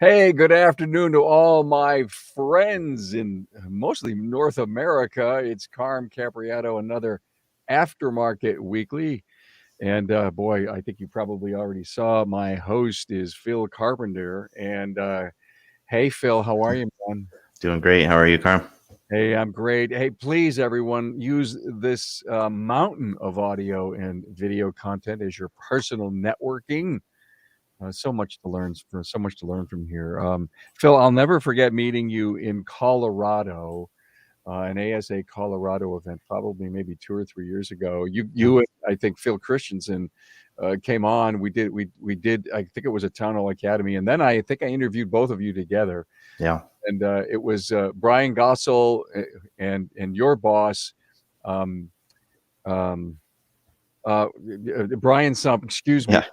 Hey, good afternoon to all my friends in mostly North America. It's Carm Capriato, another Aftermarket Weekly. And boy, I think you probably already saw my host is Phil Carpenter. And hey, Phil, how are you, man? Doing great. How are you, Carm? Hey, I'm great. Hey, please, everyone, use this mountain of audio and video content as your personal networking. So much to learn from here. Phil, I'll never forget meeting you in Colorado, an ASA Colorado event, probably maybe 2 or 3 years ago. You and I think Phil Christensen came on. We did. I think it was a Town Hall Academy, and then I think I interviewed both of you together. Yeah. And it was Brian Gossel and your boss. Um, um, Brian excuse me. Yeah.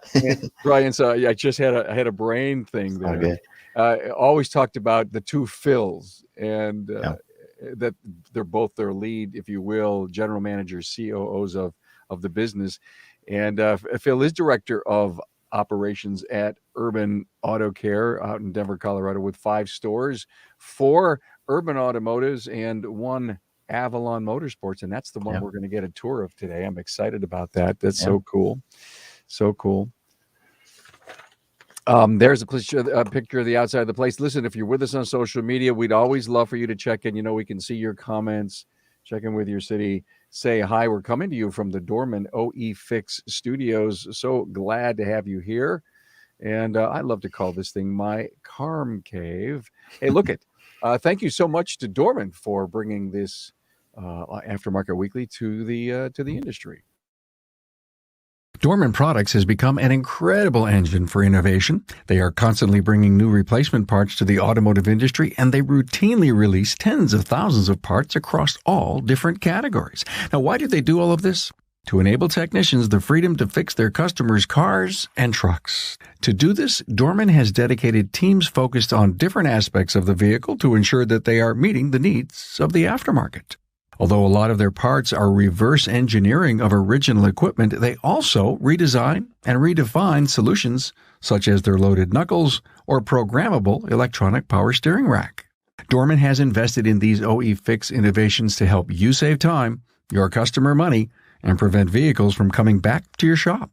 Brian, I just I had a brain thing All there. good. Always talked about the two Phils, and Yeah. that they're both their lead, if you will, general managers, COOs of the business. And Phil is director of operations at Urban Auto Care out in Denver, Colorado, with 5 stores, 4 Urban Automotives, and 1 Avalon Motorsports, and that's the one Yeah. we're going to get a tour of today. I'm excited about that. That's Yeah. so cool. So cool. There's a picture of the outside of the place. Listen, if you're with us on social media, we'd always love for you to check in. We can see your comments, check in with your city, say hi. We're coming to you from the Dorman OE Fix Studios. So glad to have you here. And I love to call this thing my Carm Cave. Hey, look it. Thank you so much to Dorman for bringing this Aftermarket Weekly to the industry. Dorman Products has become an incredible engine for innovation. They are constantly bringing new replacement parts to the automotive industry, and they routinely release tens of thousands of parts across all different categories. Now, why do they do all of this? To enable technicians the freedom to fix their customers' cars and trucks. To do this, Dorman has dedicated teams focused on different aspects of the vehicle to ensure that they are meeting the needs of the aftermarket. Although a lot of their parts are reverse engineering of original equipment, they also redesign and redefine solutions such as their loaded knuckles or programmable electronic power steering rack. Dorman has invested in these OE Fix innovations to help you save time, your customer money, and prevent vehicles from coming back to your shop.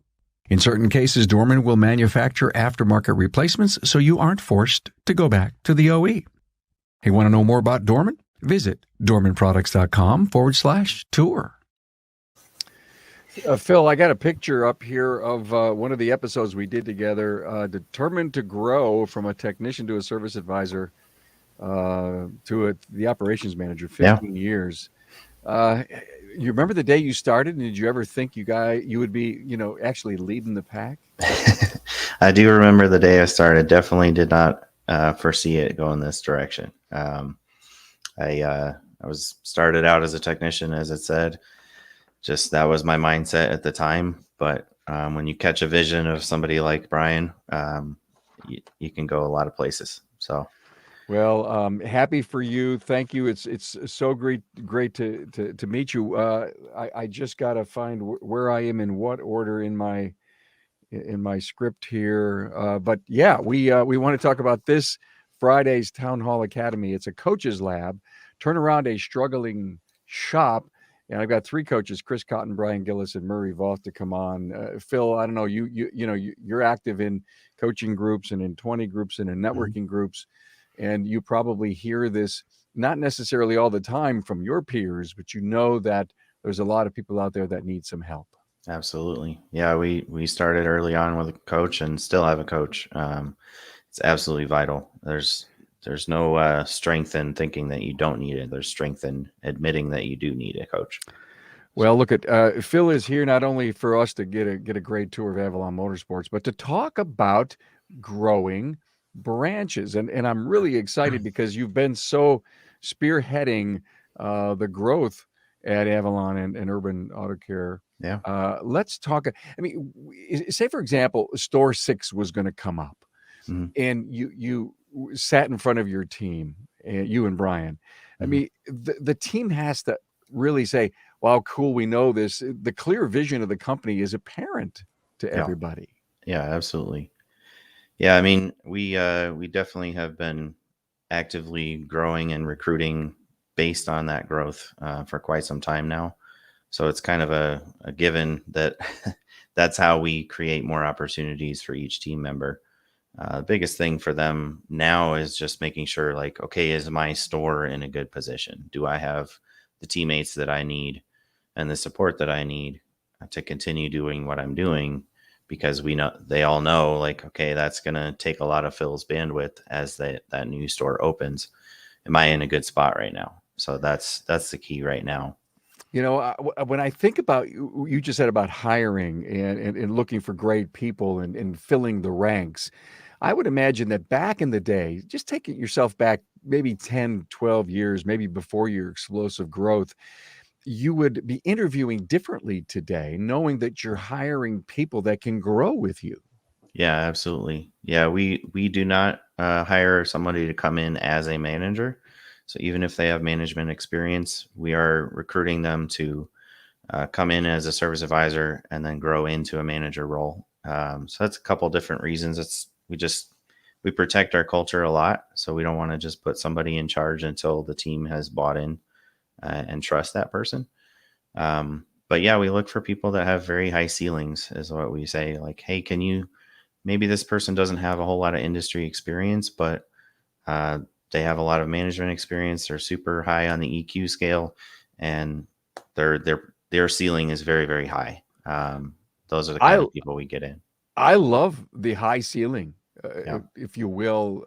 In certain cases, Dorman will manufacture aftermarket replacements so you aren't forced to go back to the OE. Hey, want to know more about Dorman? Visit dormanproducts.com/tour. Phil, I got a picture up here of one of the episodes we did together, determined to grow from a technician to a service advisor to the operations manager, 15 years. You remember the day you started, and did you ever think you would be, actually leading the pack? I do remember the day I started. Definitely did not foresee it going this direction. I was started out as a technician, as it said. Just that was my mindset at the time. But when you catch a vision of somebody like Brian, you can go a lot of places. So, well, happy for you. Thank you. It's so great to meet you. I just got to find where I am in what order in my script here. But yeah, we want to talk about this Friday's Town Hall Academy. It's a coach's lab. Turn around a struggling shop. And I've got 3 coaches: Chris Cotton, Brian Gillis, and Murray Voth to come on. Phil, I don't know, you're active in coaching groups and in 20 groups and in networking groups, and you probably hear this not necessarily all the time from your peers, but that there's a lot of people out there that need some help. Absolutely. Yeah, we started early on with a coach and still have a coach. It's absolutely vital. There's no strength in thinking that you don't need it. There's strength in admitting that you do need a coach. Well, look at Phil is here not only for us to get a great tour of Avalon Motorsports, but to talk about growing branches. And I'm really excited because you've been so spearheading the growth at Avalon and Urban Auto Care. Yeah. Let's talk. I mean, say for example, Store 6 was going to come up, and you sat in front of your team, you and Brian. I mean, the team has to really say, wow, cool, we know this. The clear vision of the company is apparent to everybody. Yeah, absolutely. Yeah, I mean, we definitely have been actively growing and recruiting based on that growth for quite some time now. So it's kind of a given that that's how we create more opportunities for each team member. The biggest thing for them now is just making sure, like, okay, is my store in a good position? Do I have the teammates that I need and the support that I need to continue doing what I'm doing? Because we know they all know, like, okay, that's going to take a lot of Phil's bandwidth as that new store opens. Am I in a good spot right now? So that's the key right now. You know, when I think about you just said about hiring and looking for great people and filling the ranks, I would imagine that back in the day, just take it yourself back maybe 10, 12 years, maybe before your explosive growth, you would be interviewing differently today, knowing that you're hiring people that can grow with you. Yeah, absolutely. Yeah, we do not hire somebody to come in as a manager. So even if they have management experience, we are recruiting them to come in as a service advisor and then grow into a manager role. So that's a couple different reasons. We protect our culture a lot, so we don't want to just put somebody in charge until the team has bought in and trust that person. But yeah, we look for people that have very high ceilings, is what we say. Like, hey, can you? Maybe this person doesn't have a whole lot of industry experience, but uh, they have a lot of management experience. They're super high on the EQ scale, and their ceiling is very, very high. Those are the kind I of people we get in. I love the high ceiling, Yeah. if you will,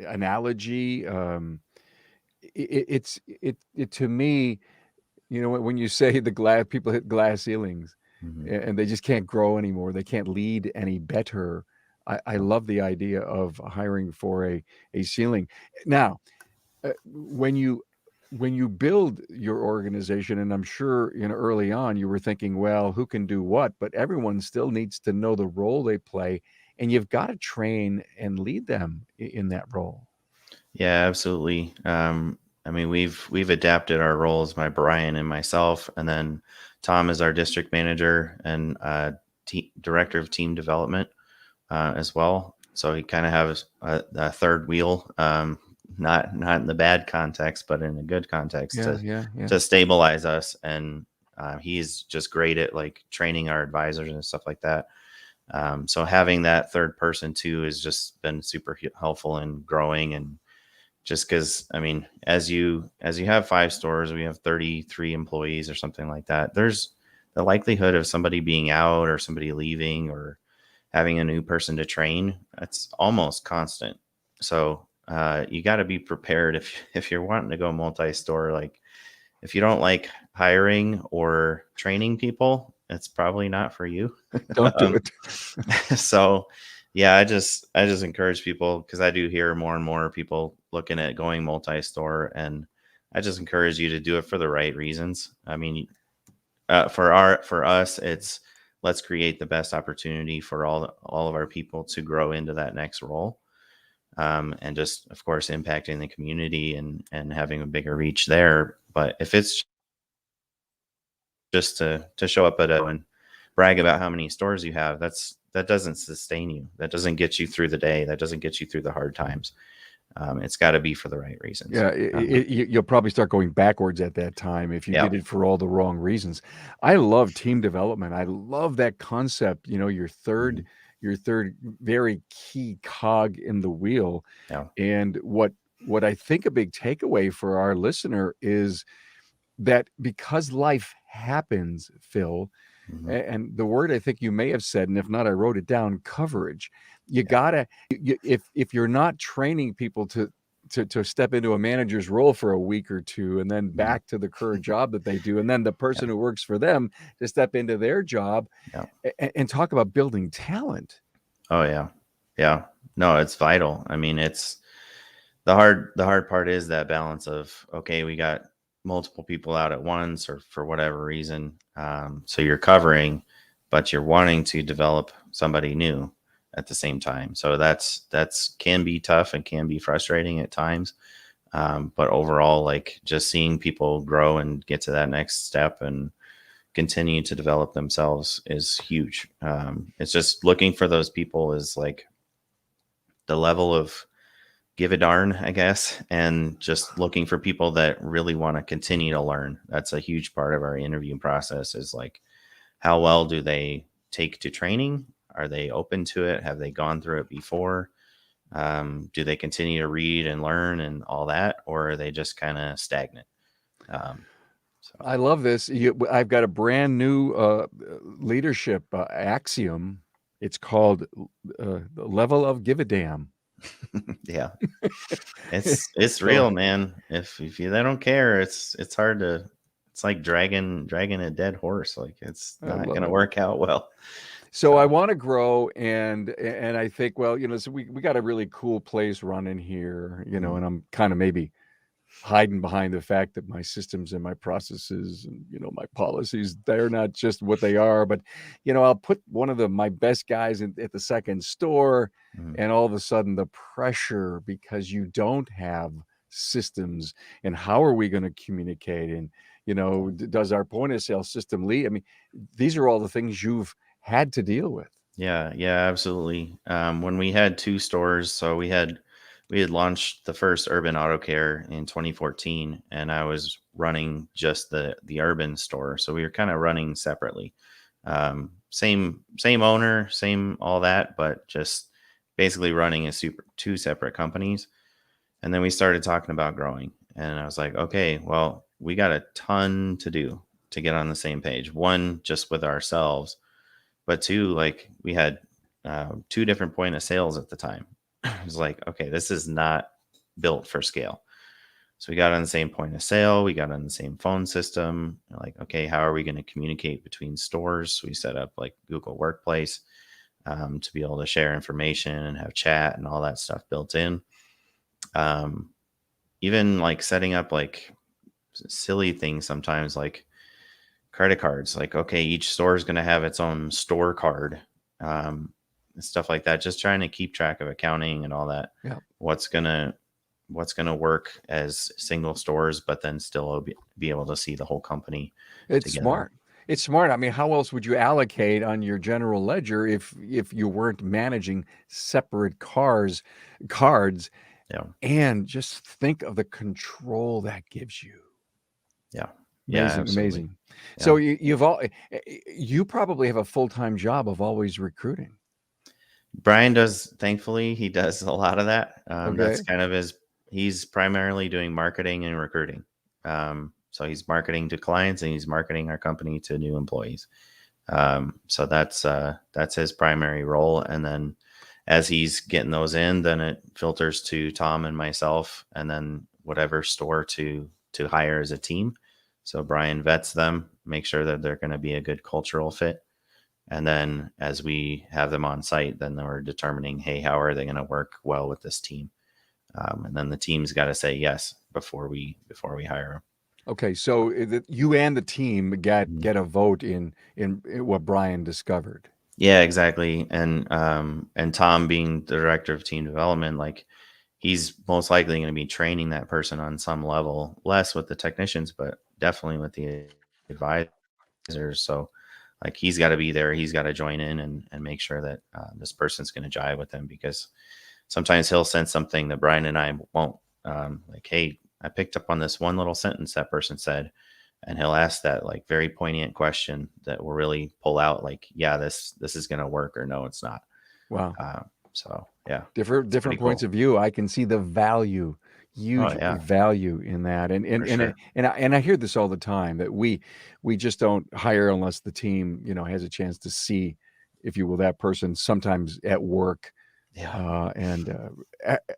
analogy. It to me, you know, when you say the glass people hit glass ceilings Hmm. and they just can't grow anymore, they can't lead any better. I love the idea of hiring for a ceiling. Now, when you build your organization, and I'm sure, you know, early on you were thinking, well, who can do what? But everyone still needs to know the role they play, and you've got to train and lead them in that role. Yeah, absolutely. I mean, we've adapted our roles, my Brian and myself, and then Tom is our district manager and director of team development as well. So he kind of has a third wheel, not in the bad context, but in a good context Yeah, yeah, yeah. to stabilize us. And he's just great at like training our advisors and stuff like that. So having that third person too has just been super helpful in growing. And just because, I mean, as you have 5 stores, we have 33 employees or something like that. There's the likelihood of somebody being out or somebody leaving or having a new person to train, that's almost constant. So you got to be prepared if you're wanting to go multi-store. Like, if you don't like hiring or training people, it's probably not for you. Don't do um, it. so yeah, I just encourage people, because I do hear more and more people looking at going multi-store, and I just encourage you to do it for the right reasons. I mean, for us, it's let's create the best opportunity for all of our people to grow into that next role, and just, of course, impacting the community and having a bigger reach there. But if it's just to show up at a and brag about how many stores you have, that doesn't sustain you. That doesn't get you through the day. That doesn't get you through the hard times. It's got to be for the right reasons. Yeah, you'll probably start going backwards at that time if you Yeah. did it for all the wrong reasons. I love team development. I love that concept. You know, Mhm. your third very key cog in the wheel. Yeah. And what I think a big takeaway for our listener is that because life happens, Phil, Mhm. and the word I think you may have said, and if not, I wrote it down, coverage. You Yeah. gotta if you're not training people to step into a manager's role for a week or two and then Mhm. back to the current job that they do, and then the Yeah. person who works for them to step into their job Yeah. and talk about building talent. Oh yeah. Yeah. No, it's vital. I mean, it's the hard part is that balance of, okay, we got multiple people out at once or for whatever reason. So you're covering, but you're wanting to develop somebody new at the same time. So that's can be tough and can be frustrating at times. But overall, like, just seeing people grow and get to that next step and continue to develop themselves is huge. It's just looking for those people is like the level of give a darn, I guess, and just looking for people that really want to continue to learn. That's a huge part of our interview process, is like, how well do they take to training? Are they open to it? Have they gone through it before? Do they continue to read and learn and all that, or are they just kind of stagnant? So I love this. I've got a brand new leadership axiom. It's called the level of give a damn. yeah, it's real, man. If they don't care, it's hard to. It's like dragging a dead horse. Like, it's not going to work out well. So I want to grow, and I think, well, so we got a really cool place running here, and I'm kind of maybe hiding behind the fact that my systems and my processes and my policies, they're not just what they are, but I'll put one of my best guys at the second store, and all of a sudden the pressure, because you don't have systems, and how are we going to communicate, and does our point of sale system lead? I mean, these are all the things you've had to deal with. Yeah, absolutely. When we had 2 stores, so we had launched the first Urban Auto Care in 2014, and I was running just the urban store. So we were kind of running separately. Same owner, same all that, but just basically running as 2 separate companies. And then we started talking about growing, and I was like, okay, well, we got a ton to do to get on the same page. One, just with ourselves, but 2, like, we had 2 different point of sales at the time. It was like, okay, this is not built for scale. So we got on the same point of sale. We got on the same phone system. Like, okay, how are we going to communicate between stores? So we set up like Google Workplace to be able to share information and have chat and all that stuff built in. Even like setting up like silly things sometimes, like credit cards. Like, okay, each store is going to have its own store card. Stuff like that, just trying to keep track of accounting and all that. Yeah. What's gonna work as single stores, but then still be able to see the whole company. It's together. smart. It's smart. I mean, how else would you allocate on your general ledger if you weren't managing separate cards? Yeah. And just think of the control that gives you. Yeah. Amazing. Yeah. So you probably have a full-time job of always recruiting. Brian does, thankfully, he does a lot of that. Okay. That's kind of he's primarily doing marketing and recruiting. So he's marketing to clients, and he's marketing our company to new employees. So that's his primary role. And then as he's getting those in, then it filters to Tom and myself, and then whatever store to hire as a team. So Brian vets them, make sure that they're going to be a good cultural fit. And then as we have them on site, then we're determining, hey, how are they going to work well with this team? And then the team's got to say yes before we hire them. Okay, so you and the team get a vote in what Brian discovered. Yeah, exactly. And Tom, being the director of team development, like, he's most likely going to be training that person on some level, less with the technicians, but definitely with the advisors. So, like, he's got to be there. He's got to join in and make sure that this person's going to jive with him, because sometimes he'll sense something that Brian and I won't. Like, hey, I picked up on this one little sentence that person said, and he'll ask that like very poignant question that will really pull out, like, yeah, this is going to work, or no, it's not. Wow. So yeah, different points of view. I can see the value, huge value in that, and I hear this all the time, that we just don't hire unless the team has a chance to see, if you will, that person sometimes at work. Yeah.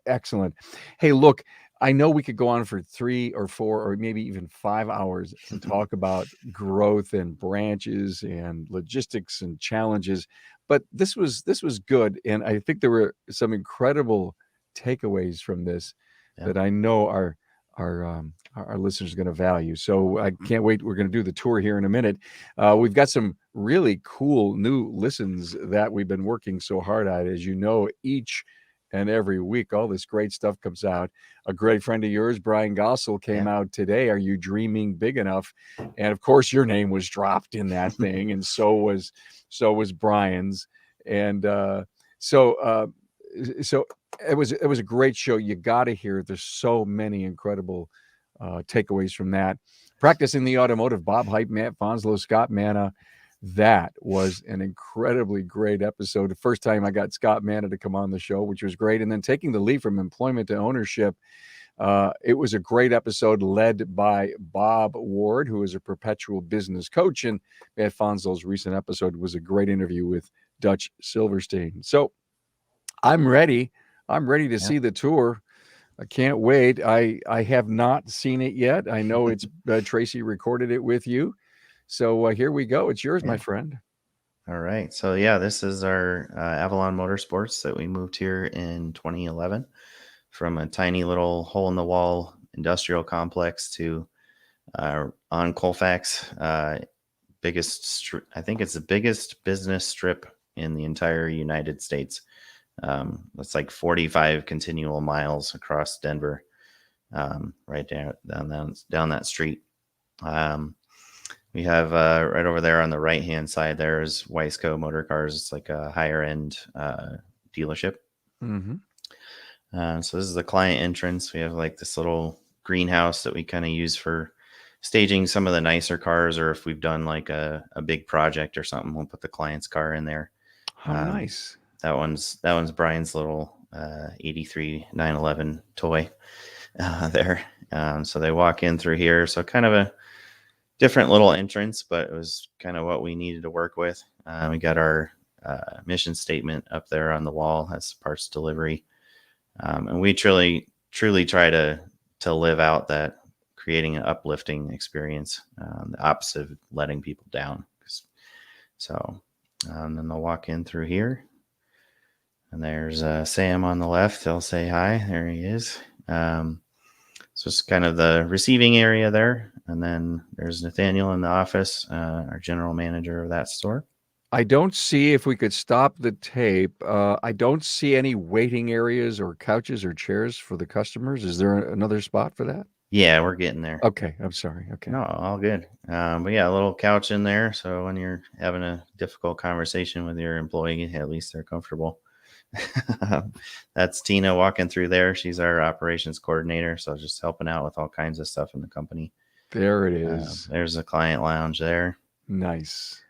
Excellent. Hey, look, I know we could go on for 3 or 4 or maybe even 5 hours and talk about growth and branches and logistics and challenges, but this was good, and I think there were some incredible takeaways from this that I know our listeners are going to value. So I can't wait. We're going to do the tour here in a minute. We've got some really cool new listens that we've been working so hard at. As you know, each and every week, all this great stuff comes out. A great friend of yours, Brian Gossel, came out today. Are You Dreaming Big Enough? And of course, your name was dropped in that thing, and so was Brian's. And so it was a great show. You got to hear it. There's so many incredible takeaways from that. Practicing the Automotive, Bob Hype, Matt Fonslow, Scott Manna. That was an incredibly great episode. The first time I got Scott Manna to come on the show, which was great. And then taking the leap from employment to ownership. It was a great episode led by Bob Ward, who is a perpetual business coach. And Matt Fonslow's recent episode was a great interview with Dutch Silverstein. So I'm ready. I'm ready to see the tour. I can't wait. I have not seen it yet. I know it's Tracy recorded it with you. So here we go. It's yours, my friend. All right. So yeah, this is our Avalon Motorsports that we moved here in 2011 from a tiny little hole in the wall industrial complex to on Colfax, I think it's the biggest business strip in the entire United States. It's like 45 continual miles across Denver, right down that street. We have right over there on the right hand side there is Weisco Motor Cars. It's like a higher end dealership. Mm-hmm. So this is the client entrance. We have like this little greenhouse that we kind of use for staging some of the nicer cars, or if we've done like a big project or something, we'll put the client's car in there. How nice. That one's Brian's little 83 911 toy there. So they walk in through here. So kind of a different little entrance, but it was kind of what we needed to work with. We got our mission statement up there on the wall. That's parts delivery. And we truly try to live out that creating an uplifting experience, the opposite of letting people down. So then they'll walk in through here. And there's Sam on the left. He'll say hi. There he is. So it's kind of the receiving area there. And then there's Nathaniel in the office, our general manager of that store. I don't see, if we could stop the tape, I don't see any waiting areas or couches or chairs for the customers. Is there another spot for that? Yeah, we're getting there. Okay, I'm sorry. Okay. No, all good. But yeah, a little couch in there. So when you're having a difficult conversation with your employee, at least they're comfortable. That's Tina walking through there. She's our operations coordinator. So just helping out with all kinds of stuff in the company. There it is. There's a client lounge there. Nice.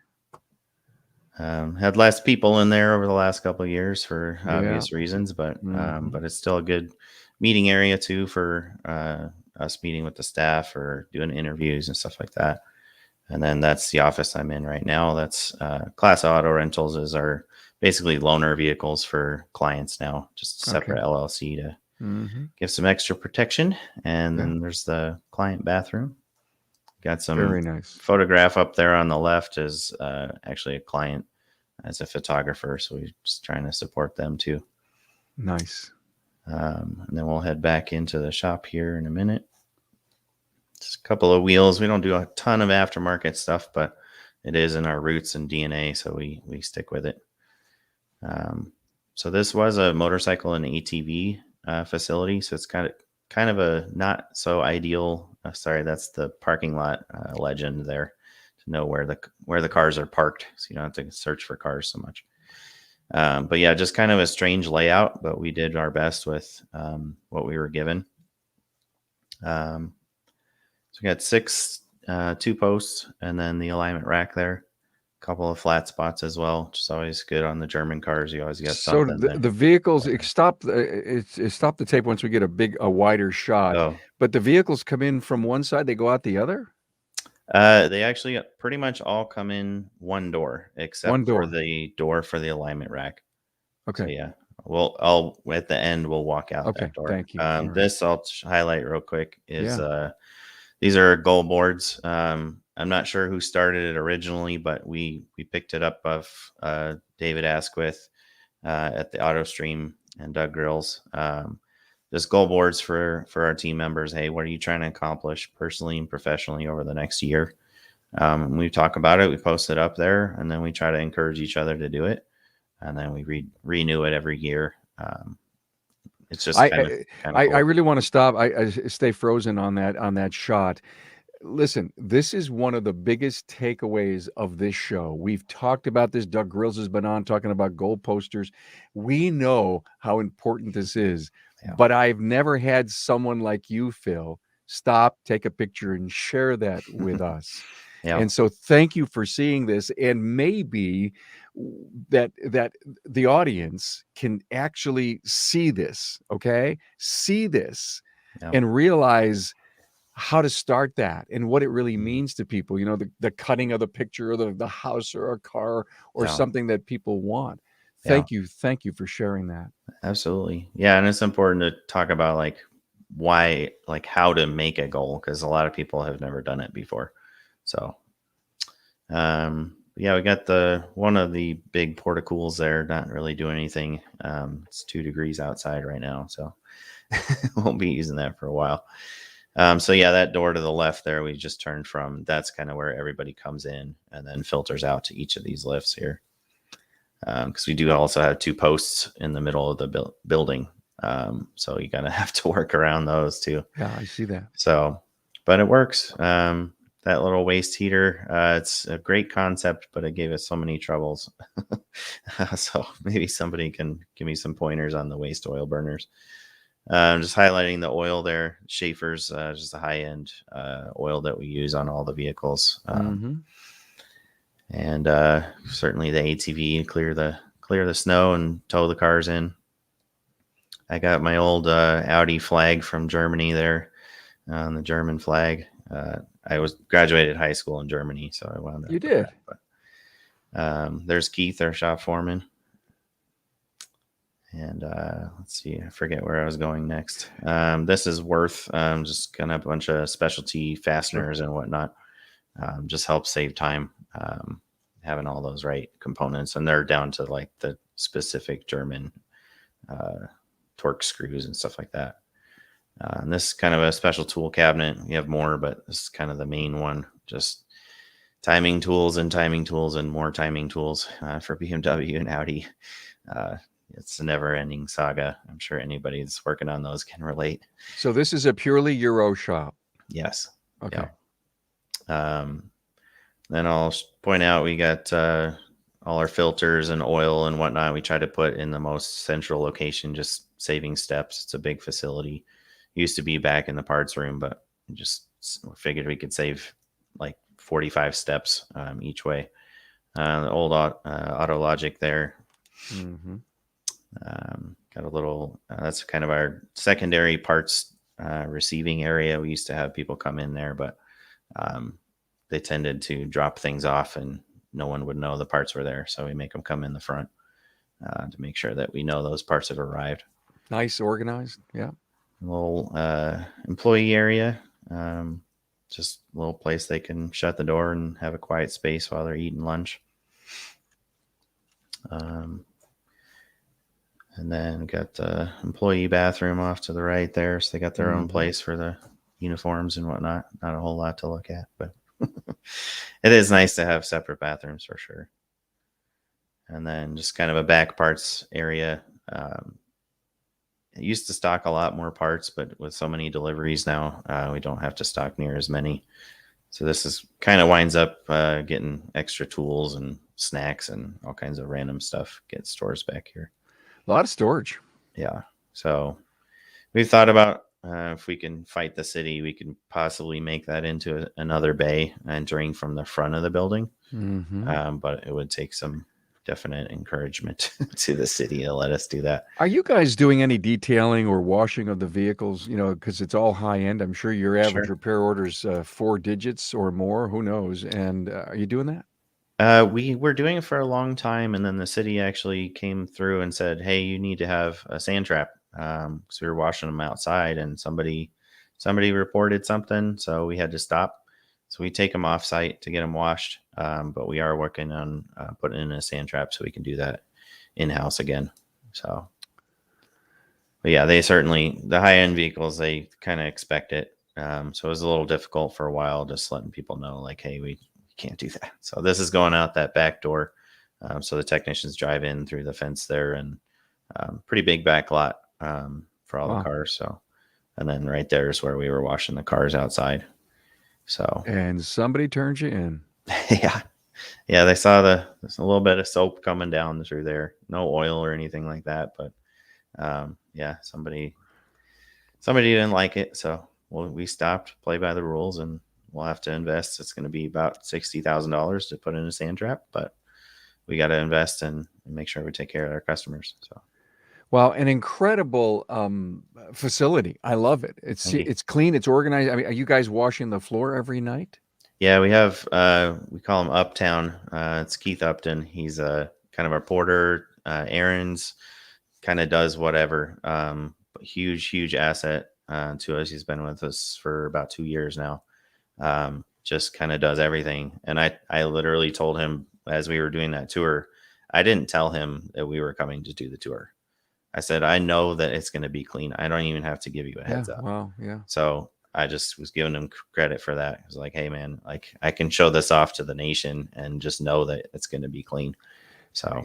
Had less people in there over the last couple of years for obvious reasons, but it's still a good meeting area too for us meeting with the staff or doing interviews and stuff like that. And then that's the office I'm in right now. That's Class Auto Rentals is our basically loaner vehicles for clients now, just separate LLC to give some extra protection. And then there's the client bathroom. Got some very nice photograph up there on the left is actually a client as a photographer. So we're just trying to support them too. Nice. And then we'll head back into the shop here in a minute. Just a couple of wheels. We don't do a ton of aftermarket stuff, but it is in our roots and DNA. So we stick with it. So this was a motorcycle and ATV facility. So it's kind of a not so ideal. Sorry, that's the parking lot legend there to know where the cars are parked, so you don't have to search for cars so much. But yeah, just kind of a strange layout, but we did our best with what we were given. So we got 6 2 posts and then the alignment rack there. A couple of flat spots as well, which is always good on the German cars. You always got something. So the vehicles, stop the tape once we get a wider shot. Oh. But the vehicles come in from one side, they go out the other? They actually pretty much all come in one door, except for the door for the alignment rack. Okay. So yeah, at the end we'll walk out that door. Thank you. This I'll highlight real quick is these are goal boards. I'm not sure who started it originally, but we picked it up of David Asquith at the Auto Stream and Doug Grills. Just goal boards for our team members. Hey, what are you trying to accomplish personally and professionally over the next year? We talk about it. We post it up there, and then we try to encourage each other to do it. And then we renew it every year. It's just I cool. really want to stop. I stay frozen on that shot. listen, this is one of the biggest takeaways of this show. We've talked about this. Doug Grills has been on talking about goal posters. We know how important this is, Yeah. but I've never had someone like you, Phil, stop, take a picture, and share that with us. Yeah. And so thank you for seeing this. And maybe that the audience can actually see this, okay? See this Yeah. and realize how to start that and what it really Mhm. means to people, the cutting of the picture or the house or a car or Yeah. something that people want. Yeah. Thank you for sharing that. Absolutely. Yeah. And it's important to talk about like why, like how to make a goal, because a lot of people have never done it before. So, yeah, we got one of the big portacools there, not really doing anything. It's 2 degrees outside right now, so won't be using that for a while. So yeah, that door to the left there, we just turned from, that's kind of where everybody comes in and then filters out to each of these lifts here. Because we do also have 2 posts in the middle of the building. So you kind of have to work around those too. Yeah, I see that. So, but it works. That little waste heater, it's a great concept, but it gave us so many troubles. So maybe somebody can give me some pointers on the waste oil burners. Just highlighting the oil there. Schaefer's just a high-end oil that we use on all the vehicles. And certainly the ATV, clear the snow and tow the cars in. I got my old Audi flag from Germany there, on the German flag. I graduated high school in Germany, so I wound up. You with did. that, but, there's Keith, our shop foreman. And let's see, I forget where I was going next. This is Worth, just kind of a bunch of specialty fasteners and whatnot. Just helps save time, having all those right components, and they're down to like the specific German torque screws and stuff like that. And this is kind of a special tool cabinet. We have more, but this is kind of the main one. Just timing tools and more timing tools for BMW and Audi. It's a never-ending saga. I'm sure anybody that's working on those can relate. So this is a purely Euro shop. Yes. Okay. Yeah. Then I'll point out we got all our filters and oil and whatnot. We try to put in the most central location, just saving steps. It's a big facility. Used to be back in the parts room, but just figured we could save like 45 steps each way. The old Auto Logic there. Mm-hmm. Got a little, that's kind of our secondary parts receiving area. We used to have people come in there, but they tended to drop things off and no one would know the parts were there. So we make them come in the front to make sure that we know those parts have arrived. Nice, organized. Yeah. A little employee area, just a little place they can shut the door and have a quiet space while they're eating lunch. And then we got the employee bathroom off to the right there. So they got their own place for the uniforms and whatnot. Not a whole lot to look at, but it is nice to have separate bathrooms for sure. And then just kind of a back parts area. It used to stock a lot more parts, but with so many deliveries now, we don't have to stock near as many. So this is kind of winds up getting extra tools and snacks and all kinds of random stuff get stores back here. A lot of storage. Yeah. So we've thought about if we can fight the city, we can possibly make that into another bay entering from the front of the building. But it would take some definite encouragement to the city to let us do that. Are you guys doing any detailing or washing of the vehicles? Because it's all high end. I'm sure your average repair order's 4 digits or more. Who knows? And are you doing that? We were doing it for a long time, and then the city actually came through and said, "Hey, you need to have a sand trap." So we were washing them outside, and somebody reported something, so we had to stop. So we take them off site to get them washed, but we are working on putting in a sand trap so we can do that in house again. So, but yeah, they certainly, the high end vehicles, they kind of expect it. So it was a little difficult for a while, just letting people know, like, hey, we can't do that. So this is going out that back door. So the technicians drive in through the fence there, and pretty big back lot for all the cars. So, and then right there is where we were washing the cars outside. So And somebody turns you in. yeah. Yeah, they saw there's a little bit of soap coming down through there. No oil or anything like that, but yeah, somebody didn't like it, so we stopped, play by the rules, and we'll have to invest. It's going to be about $60,000 to put in a sand trap, but we got to invest and make sure we take care of our customers. So Well, an incredible facility. I love it. thank you. It's clean. It's organized. I mean, are you guys washing the floor every night? Yeah, we have we call him Uptown. It's Keith Upton. He's kind of our porter, errands, kind of does whatever. But huge asset to us. He's been with us for about 2 years now. Just kind of does everything. And I literally told him as we were doing that tour, I didn't tell him that we were coming to do the tour. I said, I know that it's going to be clean. I don't even have to give you a heads up. Wow. Yeah. So I just was giving him credit for that. I was like, hey man, like I can show this off to the nation and just know that it's going to be clean. So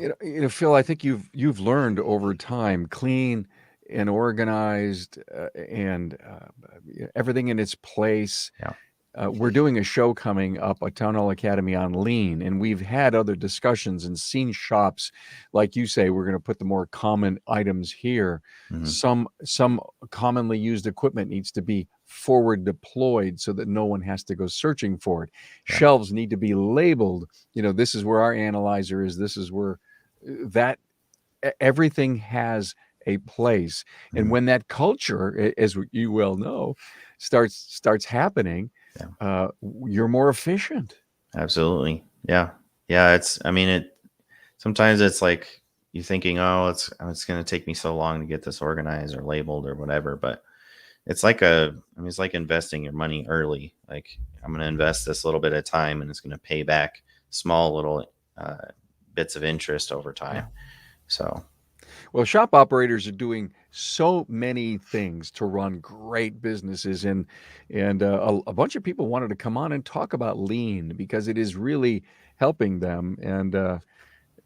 Phil, I think you've learned over time, clean and organized, and everything in its place. yeah, We're doing a show coming up at Town Hall Academy on lean, and we've had other discussions and seen shops, like you say, we're going to put the more common items here. mhm, Some commonly used equipment needs to be forward deployed so that no one has to go searching for it. Yeah. Shelves need to be labeled. This is where our analyzer is. This is where that everything has a place. And mhm, when that culture, as you well know, starts happening, yeah, you're more efficient. absolutely. Yeah. Yeah. I mean, sometimes it's like you're thinking, oh, it's going to take me so long to get this organized or labeled or whatever. But it's like it's like investing your money early. Like I'm going to invest this little bit of time and it's going to pay back small little bits of interest over time. So Well, shop operators are doing so many things to run great businesses, and a bunch of people wanted to come on and talk about lean because it is really helping them. And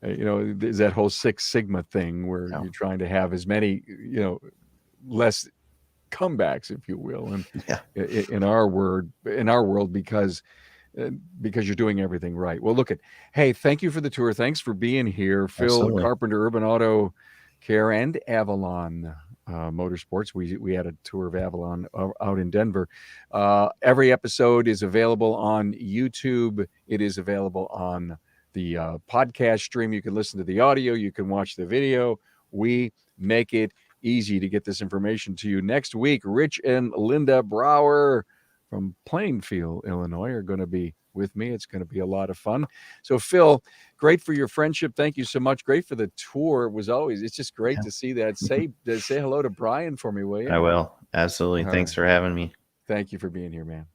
there's that whole Six Sigma thing where yeah, you're trying to have as many, less comebacks, if you will, and yeah, in our world, because you're doing everything right. Well, hey, thank you for the tour. Thanks for being here, Phil absolutely. Carpenter, Urban Auto Care and Avalon Motorsports. We had a tour of Avalon out in Denver. Every episode is available on YouTube. It is available on the podcast stream. You can listen to the audio. You can watch the video. We make it easy to get this information to you. Next week, Rich and Linda Brower from Plainfield, Illinois, are going to be with me. It's going to be a lot of fun. So, Phil, great for your friendship. Thank you so much. Great for the tour. It's just great Yeah. to see that. Say hello to Brian for me, will you? I will. Absolutely. All Thanks right. for having me. Thank you for being here, man.